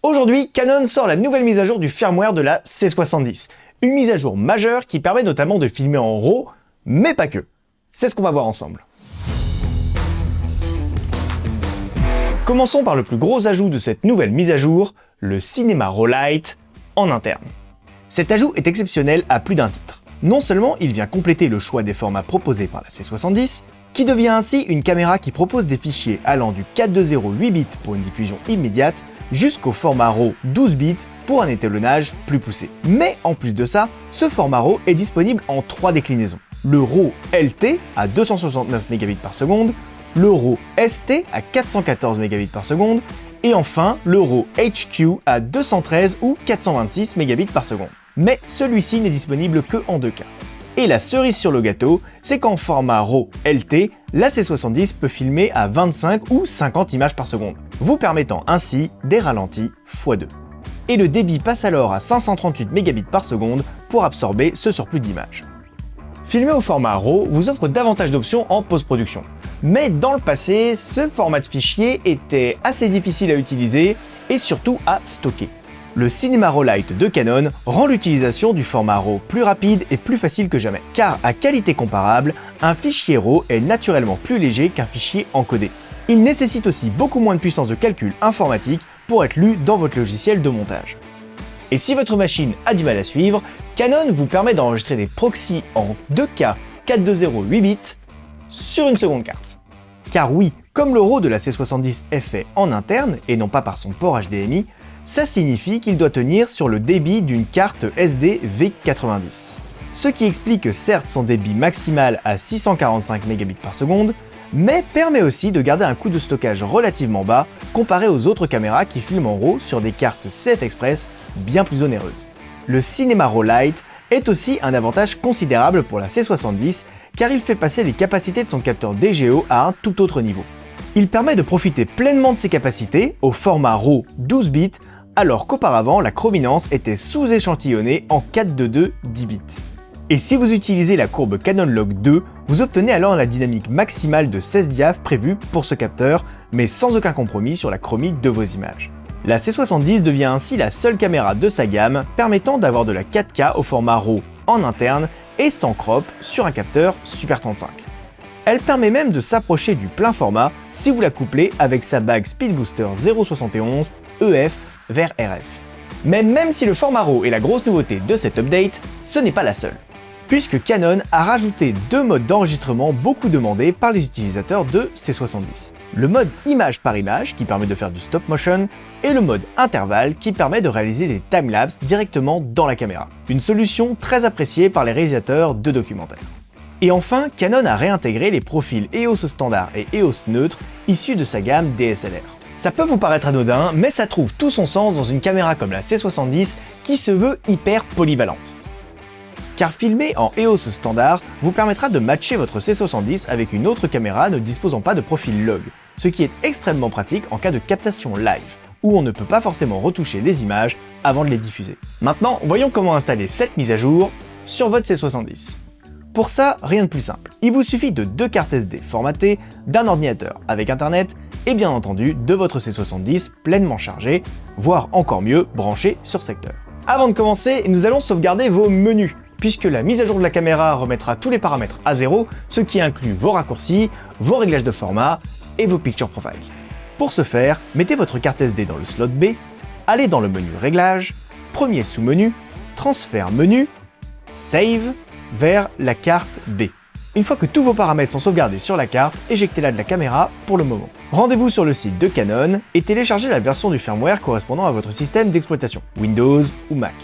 Aujourd'hui, Canon sort la nouvelle mise à jour du firmware de la C70. Une mise à jour majeure qui permet notamment de filmer en RAW, mais pas que. C'est ce qu'on va voir ensemble. Commençons par le plus gros ajout de cette nouvelle mise à jour, le Cinema RAW Lite en interne. Cet ajout est exceptionnel à plus d'un titre. Non seulement il vient compléter le choix des formats proposés par la C70, qui devient ainsi une caméra qui propose des fichiers allant du 420 8 bits pour une diffusion immédiate, jusqu'au format RAW 12 bits pour un étalonnage plus poussé. Mais en plus de ça, ce format RAW est disponible en 3 déclinaisons. Le RAW LT à 269 Mbps, le RAW ST à 414 Mbps et enfin le RAW HQ à 213 ou 426 Mbps. Mais celui-ci n'est disponible que en 2 cas. Et la cerise sur le gâteau, c'est qu'en format RAW LT, la C70 peut filmer à 25 ou 50 images par seconde, vous permettant ainsi des ralentis x2. Et le débit passe alors à 538 Mbps pour absorber ce surplus d'images. Filmer au format RAW vous offre davantage d'options en post-production. Mais dans le passé, ce format de fichier était assez difficile à utiliser et surtout à stocker. Le Cinema RAW Lite de Canon rend l'utilisation du format RAW plus rapide et plus facile que jamais, car à qualité comparable, un fichier RAW est naturellement plus léger qu'un fichier encodé. Il nécessite aussi beaucoup moins de puissance de calcul informatique pour être lu dans votre logiciel de montage. Et si votre machine a du mal à suivre, Canon vous permet d'enregistrer des proxys en 2K 420 8 bits sur une seconde carte. Car oui, comme le RAW de la C70 est fait en interne et non pas par son port HDMI, ça signifie qu'il doit tenir sur le débit d'une carte SD VIC-90. Ce qui explique certes son débit maximal à 645 Mbps, mais permet aussi de garder un coût de stockage relativement bas comparé aux autres caméras qui filment en RAW sur des cartes CF Express bien plus onéreuses. Le Cinema RAW Lite est aussi un avantage considérable pour la C70 car il fait passer les capacités de son capteur DGO à un tout autre niveau. Il permet de profiter pleinement de ses capacités au format RAW 12 bits alors qu'auparavant la chrominance était sous-échantillonnée en 422 10 bits. Et si vous utilisez la courbe Canon Log 2, vous obtenez alors la dynamique maximale de 16 diaph prévue pour ce capteur, mais sans aucun compromis sur la chromie de vos images. La C70 devient ainsi la seule caméra de sa gamme permettant d'avoir de la 4K au format RAW en interne et sans crop sur un capteur Super 35. Elle permet même de s'approcher du plein format si vous la couplez avec sa bague Speed Booster 0.71 EF vers RF. Mais même si le format RAW est la grosse nouveauté de cette update, ce n'est pas la seule, puisque Canon a rajouté 2 modes d'enregistrement beaucoup demandés par les utilisateurs de C70. Le mode image par image qui permet de faire du stop motion et le mode intervalle qui permet de réaliser des timelapses directement dans la caméra. Une solution très appréciée par les réalisateurs de documentaires. Et enfin, Canon a réintégré les profils EOS standard et EOS neutre issus de sa gamme DSLR. Ça peut vous paraître anodin, mais ça trouve tout son sens dans une caméra comme la C70 qui se veut hyper polyvalente. Car filmer en EOS standard vous permettra de matcher votre C70 avec une autre caméra ne disposant pas de profil log, ce qui est extrêmement pratique en cas de captation live, où on ne peut pas forcément retoucher les images avant de les diffuser. Maintenant, voyons comment installer cette mise à jour sur votre C70. Pour ça, rien de plus simple. Il vous suffit de 2 cartes SD formatées, d'un ordinateur avec internet et bien entendu de votre C70 pleinement chargé, voire encore mieux branché sur secteur. Avant de commencer, nous allons sauvegarder vos menus, puisque la mise à jour de la caméra remettra tous les paramètres à zéro, ce qui inclut vos raccourcis, vos réglages de format et vos picture profiles. Pour ce faire, mettez votre carte SD dans le slot B, allez dans le menu Réglages, premier sous-menu, Transfert menu, Save, vers la carte B. Une fois que tous vos paramètres sont sauvegardés sur la carte, éjectez-la de la caméra pour le moment. Rendez-vous sur le site de Canon et téléchargez la version du firmware correspondant à votre système d'exploitation, Windows ou Mac.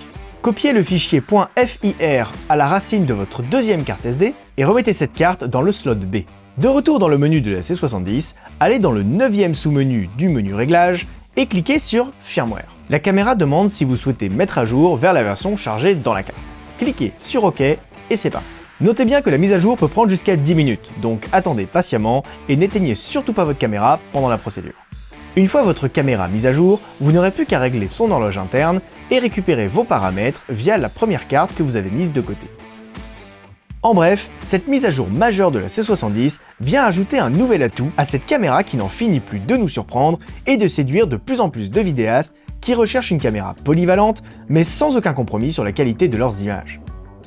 Copiez le fichier .fir à la racine de votre deuxième carte SD et remettez cette carte dans le slot B. De retour dans le menu de la C70, allez dans le 9e sous-menu du menu Réglages et cliquez sur Firmware. La caméra demande si vous souhaitez mettre à jour vers la version chargée dans la carte. Cliquez sur OK et c'est parti. Notez bien que la mise à jour peut prendre jusqu'à 10 minutes, donc attendez patiemment et n'éteignez surtout pas votre caméra pendant la procédure. Une fois votre caméra mise à jour, vous n'aurez plus qu'à régler son horloge interne et récupérer vos paramètres via la première carte que vous avez mise de côté. En bref, cette mise à jour majeure de la C70 vient ajouter un nouvel atout à cette caméra qui n'en finit plus de nous surprendre et de séduire de plus en plus de vidéastes qui recherchent une caméra polyvalente, mais sans aucun compromis sur la qualité de leurs images.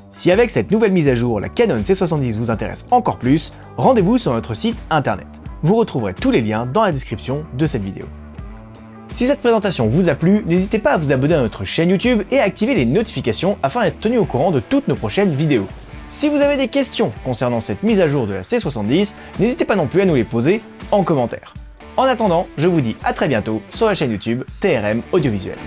Si avec cette nouvelle mise à jour, la Canon C70 vous intéresse encore plus, rendez-vous sur notre site internet. Vous retrouverez tous les liens dans la description de cette vidéo. Si cette présentation vous a plu, n'hésitez pas à vous abonner à notre chaîne YouTube et à activer les notifications afin d'être tenu au courant de toutes nos prochaines vidéos. Si vous avez des questions concernant cette mise à jour de la C70, n'hésitez pas non plus à nous les poser en commentaire. En attendant, je vous dis à très bientôt sur la chaîne YouTube TRM Audiovisuel.